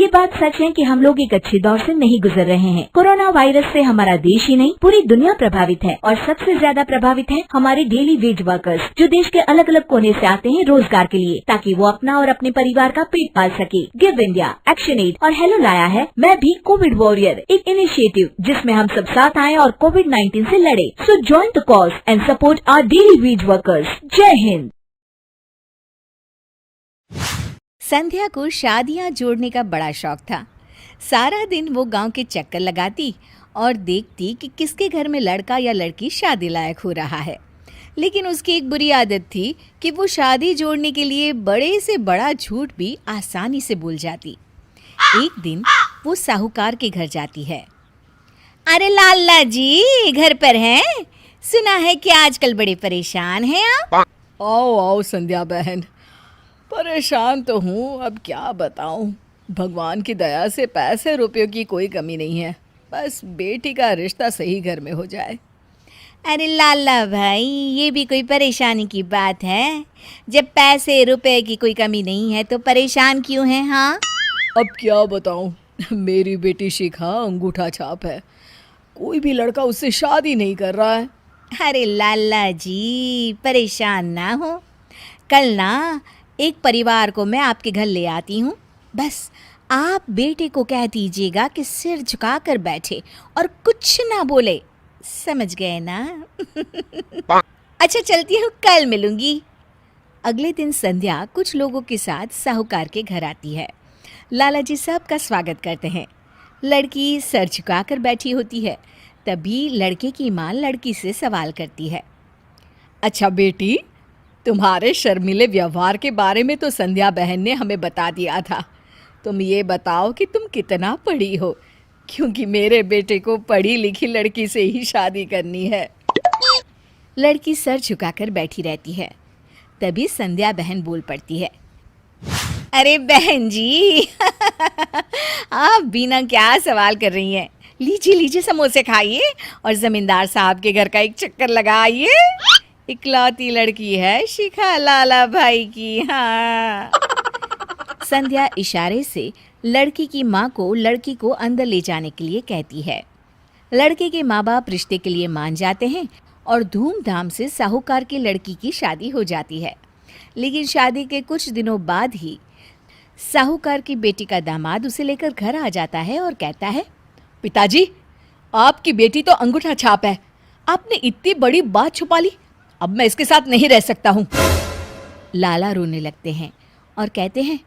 ये बात सच है कि हम लोग एक अच्छे दौर से नहीं गुजर रहे हैं। कोरोना वायरस से हमारा देश ही नहीं पूरी दुनिया प्रभावित है और सबसे ज्यादा प्रभावित है हमारे डेली वेज वर्कर्स, जो देश के अलग अलग कोने से आते हैं रोजगार के लिए, ताकि वो अपना और अपने परिवार का पेट पाल सके। गिव इंडिया, एक्शन एड और हेलो लाया है मैं भी कोविड वॉरियर, एक इनिशिएटिव जिसमें हम सब साथ आए और कोविड-19 से लड़े। So join the cause and support our daily wage workers. जय हिंद। संध्या को शादियां जोड़ने का बड़ा शौक था। सारा दिन वो गांव के चक्कर लगाती और देखती कि किसके घर में लड़का या लड़की शादी लायक हो रहा है। लेकिन उसकी एक बुरी आदत थी कि वो शादी जोड़ने के लिए बड़े से बड़ा झूठ भी आसानी से बोल जाती। एक दिन वो साहूकार के घर जाती है। अरे लाला जी घर पर हैं? सुना है कि आजकल बड़े परेशान हैं आप। आओ आओ संध्या बहन, परेशान तो हूँ, अब क्या बताऊँ। भगवान की दया से पैसे रुपयों की कोई कमी नहीं है, बस बेटी का रिश्ता सही घर में हो जाए। अरे लाला भाई, ये भी कोई परेशानी की बात है? जब पैसे रुपए की कोई कमी नहीं है तो परेशान क्यों हैं? हाँ अब क्या बताऊँ, मेरी बेटी शिखा अंगूठा छाप है, कोई भी लड़का उससे शादी नहीं कर रहा है। अरे लाला जी परेशान ना हो, कल ना एक परिवार को मैं आपके घर ले आती हूँ। बस आप बेटे को कह दीजिएगा कि सिर झुकाकर बैठे और कुछ ना बोले, समझ गए ना? अच्छा चलती हूँ, कल मिलूंगी। अगले दिन संध्या कुछ लोगों के साथ साहूकार के घर आती है। लाला जी सबका स्वागत करते हैं। लड़की सर झुकाकर बैठी होती है। तभी लड़के की माँ लड़की से सवाल करती है। अच्छा बेटी, तुम्हारे शर्मीले व्यवहार के बारे में तो संध्या बहन ने हमें बता दिया था। तुम ये बताओ कि तुम कितना पढ़ी हो, क्योंकि मेरे बेटे को पढ़ी लिखी लड़की से ही शादी करनी है। लड़की सर झुकाकर बैठी रहती है। तभी संध्या बहन बोल पड़ती है। अरे बहन जी आप बिना क्या सवाल कर रही हैं? लीजिए लीजिए समोसे खाइए और जमींदार साहब के घर का एक चक्कर लगाइए। इकलौती लड़की है शिखा लाला भाई की। हाँ। संध्या इशारे से लड़की की माँ को लड़की को अंदर ले जाने के लिए कहती है। लड़के के माँ बाप रिश्ते के लिए मान जाते हैं और धूमधाम से साहूकार की लड़की की शादी हो जाती है। लेकिन शादी के कुछ दिनों बाद ही साहूकार की बेटी का दामाद उसे लेकर घर आ जाता है और कहता है, पिताजी आपकी बेटी तो अंगूठा छाप है, आपने इतनी बड़ी बात छुपा ली, अब मैं इसके साथ नहीं रह सकता हूँ। लाला रोने लगते हैं और कहते हैं,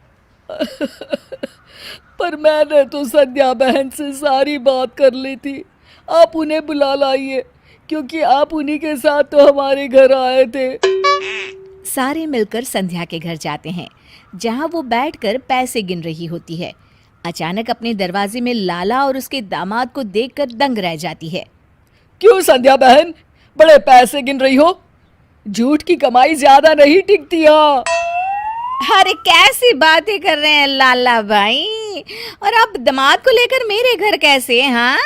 पर मैंने तो संध्या बहन से सारी बात कर ली थी, आप उन्हें बुला लाइए, क्योंकि आप उन्हीं के साथ तो हमारे घर आए थे। सारे मिलकर संध्या के घर जाते हैं, जहाँ वो बैठकर पैसे गिन रही होती है। अचानक अपने दरवाजे में लाला और उसके दामाद को देखकर दंग रह जाती है। क्यों संध्या बहन, बड़े पैसे गिन रही हो? झूठ की कमाई ज्यादा नहीं टिकती। अरे कैसी बातें कर रहे हैं लाला भाई, और आप दामाद को लेकर मेरे घर कैसे? हाँ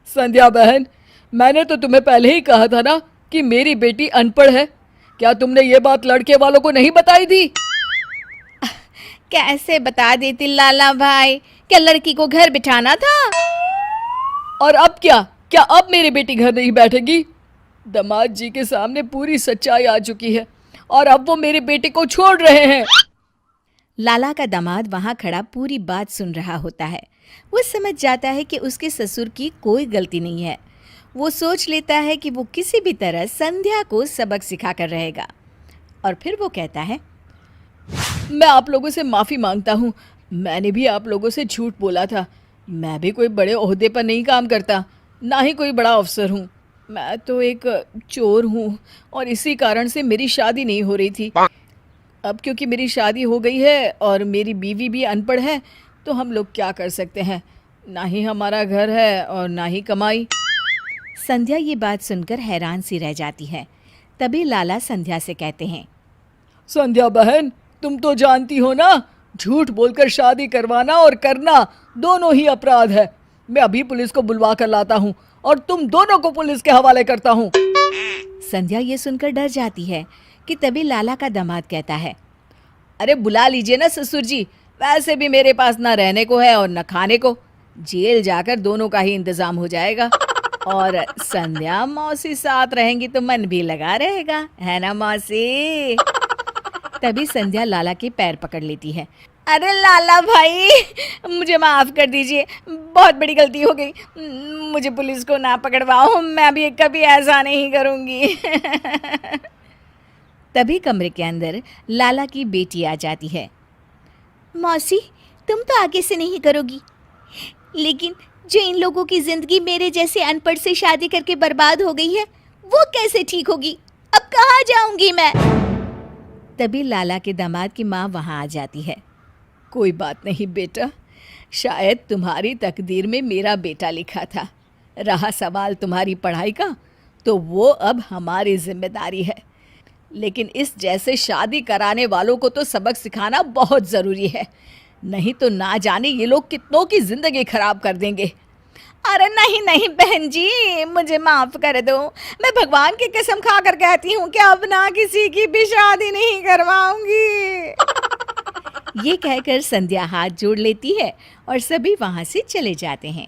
संध्या बहन, मैंने तो तुम्हें पहले ही कहा था ना कि मेरी बेटी अनपढ़ है। क्या तुमने ये बात लड़के वालों को नहीं बताई थी? कैसे बता देती लाला भाई, क्या लड़की को घर बिठाना था? और अब क्या अब मेरी बेटी घर नहीं बैठेगी? दामाद जी के सामने पूरी सच्चाई आ चुकी है और अब वो मेरे बेटे को छोड़ रहे हैं। लाला का दामाद वहां खड़ा पूरी बात सुन रहा होता है। वो समझ जाता है कि उसके ससुर की कोई गलती नहीं है। वो सोच लेता है कि वो किसी भी तरह संध्या को सबक सिखा कर रहेगा। और फिर वो कहता है, मैं आप लोगों से माफ़ी मांगता हूँ, मैंने भी आप लोगों से झूठ बोला था। मैं भी कोई बड़े ओहदे पर नहीं काम करता, ना ही कोई बड़ा अफसर हूँ। मैं तो एक चोर हूँ और इसी कारण से मेरी शादी नहीं हो रही थी। अब क्योंकि मेरी शादी हो गई है और मेरी बीवी भी अनपढ़ है, तो हम लोग क्या कर सकते हैं? ना ही हमारा घर है और ना ही कमाई। संध्या ये बात सुनकर हैरान सी रह जाती है। तभी लाला संध्या से कहते हैं, संध्या बहन, तुम तो जानती हो ना, झूठ बोलकर शादी करवाना और करना दोनों ही अपराध है। मैं अभी पुलिस को बुलवा कर लाता हूँ और तुम दोनों को पुलिस के हवाले करता हूँ। संध्या ये सुनकर डर जाती है कि तभी लाला का दामाद कहता है, अरे बुला लीजिए ना ससुर जी, वैसे भी मेरे पास ना रहने को है और न खाने को। जेल जाकर दोनों का ही इंतजाम हो जाएगा। और संध्या मौसी साथ रहेंगी तो मन भी लगा रहेगा, है ना मौसी? तभी संध्या लाला के पैर पकड़ लेती है। अरे लाला भाई, मुझे माफ कर दीजिए, बहुत बड़ी गलती हो गई। मुझे पुलिस को ना पकड़वाओ, मैं अभी कभी ऐसा नहीं करूंगी। तभी कमरे के अंदर लाला की बेटी आ जाती है। मौसी, तुम तो आगे से नहीं करोगी, लेकिन जो इन लोगों की जिंदगी मेरे जैसे अनपढ़ से शादी करके बर्बाद हो गई है, वो कैसे ठीक होगी? अब कहाँ जाऊंगी मैं? तभी लाला के दामाद की माँ वहां आ जाती है। कोई बात नहीं बेटा, शायद तुम्हारी तकदीर में मेरा बेटा लिखा था। रहा सवाल तुम्हारी पढ़ाई का, तो वो अब हमारी जिम्मेदारी है। लेकिन इस जैसे शादी कराने वालों को तो सबक सिखाना बहुत ज़रूरी है, नहीं तो ना जाने ये लोग कितनों की ज़िंदगी खराब कर देंगे। अरे नहीं नहीं बहन जी, मुझे माफ़ कर दो। मैं भगवान की कसम खा कर कहती हूँ कि अब ना किसी की भी शादी नहीं करवाऊंगी। ये कहकर संध्या हाथ जोड़ लेती है और सभी वहाँ से चले जाते हैं।